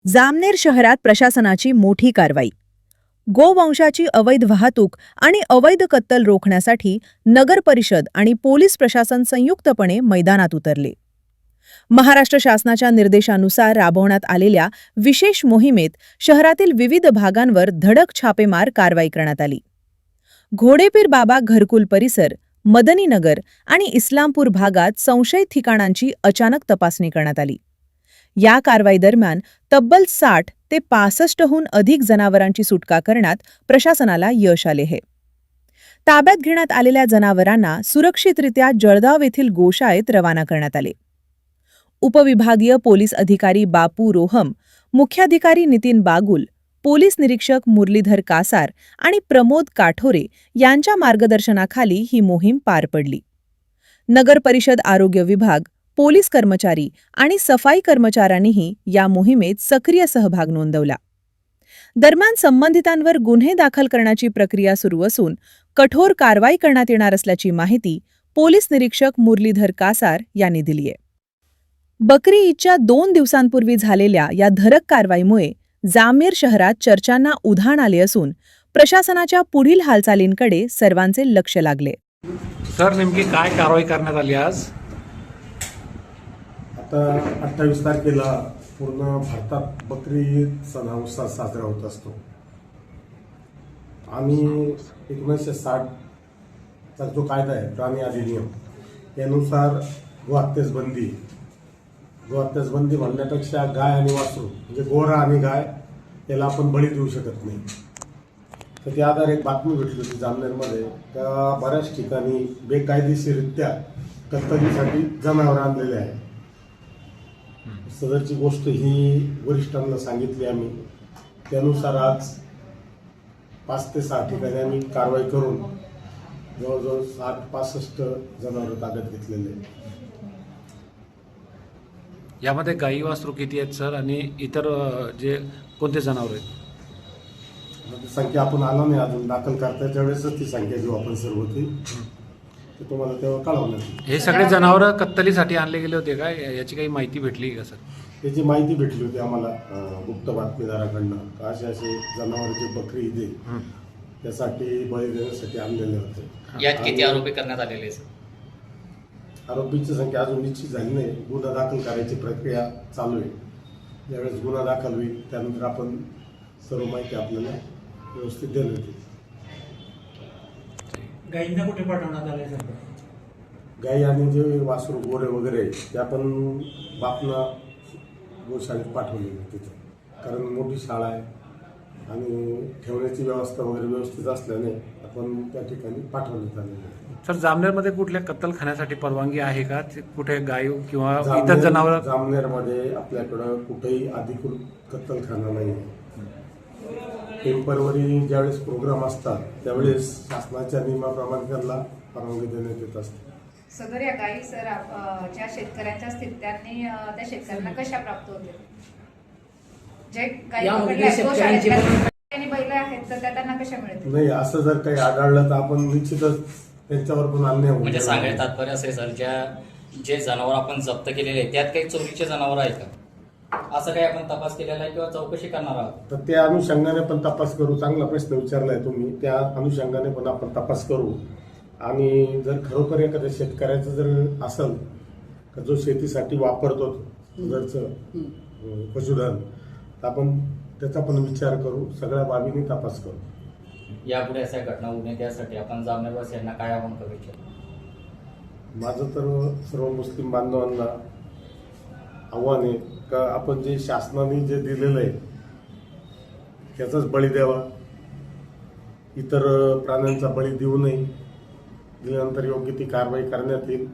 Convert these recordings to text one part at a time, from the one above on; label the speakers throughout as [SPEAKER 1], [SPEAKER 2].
[SPEAKER 1] जामनेर शहरात प्रशासनाची मोठी कारवाई. गोवंशाची अवैध वाहतूक आणि अवैध कत्तल रोखण्यासाठी नगर परिषद आणि पोलीस प्रशासन संयुक्तपणे मैदानात उतरले. महाराष्ट्र शासनाच्या निर्देशानुसार राबवण्यात आलेल्या विशेष मोहिमेत शहरातील विविध भागांवर धडक छापेमार कारवाई करण्यात आली. घोडेपीर बाबा घरकुल परिसर, मदनीनगर आणि इस्लामपूर भागात संशयित ठिकाणांची अचानक तपासणी करण्यात आली. या कारवाई दरम्यान तब्बल 60 ते 65हून अधिक जनावरांची सुटका करण्यात प्रशासनाला यश आले आहे. ताब्यात घेण्यात आलेल्या जनावरांना सुरक्षितरित्या जळगाव येथील गोशाळेत रवाना करण्यात आले. उपविभागीय पोलीस अधिकारी बापू रोहम, मुख्याधिकारी नितीन बागुल, पोलीस निरीक्षक मुरलीधर कासार आणि प्रमोद काठोरे यांच्या मार्गदर्शनाखाली ही मोहीम पार पडली. नगर परिषद आरोग्य विभाग, पोलीस कर्मचारी आणि सफाई कर्मचाऱ्यांनीही या मोहिमेत सक्रिय सहभाग नोंदवला. दरम्यान संबंधितांवर गुन्हे दाखल करण्याची प्रक्रिया सुरू असून कठोर कारवाई करण्यात येणार असल्याची माहिती पोलीस निरीक्षक मुरलीधर कासार यांनी दिली आहे. बकरी ईदच्या 2 दिवसांपूर्वी झालेल्या या धडक कारवाईमुळे जामनेर शहरात चर्चांना उधाण आले असून प्रशासनाच्या पुढील हालचालींकडे सर्वांचे लक्ष लागले.
[SPEAKER 2] सर, नेमकी काय कारवाई करण्यात आली आज?
[SPEAKER 3] आता 28 तारखेला पूर्ण भारतात बकरी ईद सण हा उत्साहात साजरा होत असतो. आणि 1960चा जो कायदा आहे, प्राणी अधिनियम, यानुसार गोहत्यास बंदी म्हणण्यापेक्षा गाय आणि वासरू म्हणजे गोरा आणि गाय याला आपण बळी देऊ शकत नाही. तर त्या आधारे एक बातमी भेटली होती जामनेरमध्ये का बऱ्याच ठिकाणी बेकायदेशीररित्या कत्तलीसाठी जनावर आणलेले आहे. सदरची गोष्ट ही वरिष्ठांना सांगितली आम्ही. त्यानुसार आज 5 ते 6 ठिकाणी आम्ही कारवाई करून जवळजवळ 65 जनावर ताब्यात घेतलेले.
[SPEAKER 2] यामध्ये गाई वासरू किती आहेत सर, आणि इतर जे कोणते जनावर आहेत?
[SPEAKER 3] ती संख्या आपण आला नाही अजून, दाखल करताच्या वेळेसच ती संख्या घेऊ आपण सर्व ती, ते तुम्हाला तेव्हा कळवण्यात.
[SPEAKER 2] हे सगळे जनावर कत्तलीसाठी आणले गेले होते का? याची काही माहिती भेटली का सर?
[SPEAKER 3] त्याची माहिती भेटली होती आम्हाला गुप्त बातमीदाराकडनं. असे असे जनावर जे बकरी ईद आहे त्यासाठी बळी देण्यासाठी आणलेले होते.
[SPEAKER 4] यात किती आरोपी करण्यात आलेले आहेत?
[SPEAKER 3] आरोपीची संख्या अजून निश्चित झाली नाही. गुन्हा दाखल करायची प्रक्रिया चालू आहे. ज्यावेळेस गुन्हा दाखल होईल त्यानंतर आपण सर्व माहिती आपल्याला व्यवस्थित देण्यात येईल.
[SPEAKER 5] गाईंना कुठे पाठवण्यात आले सर?
[SPEAKER 3] गाई आणि जे वासरू गोरे वगैरे ते आपण बापना गोशाळेत पाठवलेले तिथे, कारण मोठी शाळा आहे आणि ठेवण्याची व्यवस्था वगैरे व्यवस्थित असल्याने आपण त्या ठिकाणी पाठवण्यात आलेले आहे.
[SPEAKER 2] सर, जामनेरमध्ये कुठल्या कत्तलखान्यासाठी परवानगी आहे का? कुठे गाय किंवा इतर जनावर?
[SPEAKER 3] जामनेरमध्ये आपल्याकडं कुठेही अधिकृत कत्तलखाना नाही आहे. टेम्परवरी ज्यावेळेस प्रोग्राम असतात त्यावेळेस शासनाच्या नियमाप्रमाणे त्यांना परवानगी देण्यात येत असते.
[SPEAKER 6] सदर या गायी सर ज्या शेतकऱ्यांच्या असतील त्यांनी त्या शेतकऱ्यांना कशा प्राप्त होते? जे गायी आणि बैल आहेत तर त्या त्यांना कशा मिळतील?
[SPEAKER 3] नाही, असं जर काही आढळलं तर आपण निश्चितच त्यांच्यावर पण अन्याय होईल.
[SPEAKER 4] म्हणजे सांगायचं तात्पर्य असे सर, जे जनावर आपण जप्त केलेले आहेत त्यात काही चोरीचे जनावर आहेत का, असं काही आपण तपास केलेला आहे किंवा चौकशी करणार आहोत?
[SPEAKER 3] तर त्या अनुषंगाने पण तपास करू. चांगला प्रश्न विचारलाय तुम्ही. त्या अनुषंगाने पण आपण तपास करू. आणि जर खरोखर एखाद्या शेतकऱ्याचं जर असेल का जो शेतीसाठी वापरतो घरचं पशुधन, तर आपण त्याचा पण विचार करू. सगळ्या बाबींनी तपास करू.
[SPEAKER 4] यापुढे अशा घटना होऊ नये त्यासाठी आपण जामनेरवासियांना काय आवाहन करू इच्छितो?
[SPEAKER 3] माझं तर सर्व मुस्लिम बांधवांना आव्हान आहे का आपण जे शासनाने जे दिलेलं आहे त्याचाच बळी द्यावा. इतर प्राण्यांचा बळी देऊ नये. दिल्यानंतर योग्य ती कारवाई करण्यात येईल.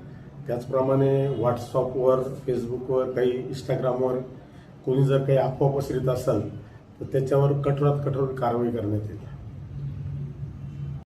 [SPEAKER 3] त्याचप्रमाणे व्हॉट्सअपवर, फेसबुकवर, काही इंस्टाग्रामवर कोणी जर काही अफवा पसरत असेल तर त्याच्यावर कठोरात कठोर कारवाई करण्यात येईल.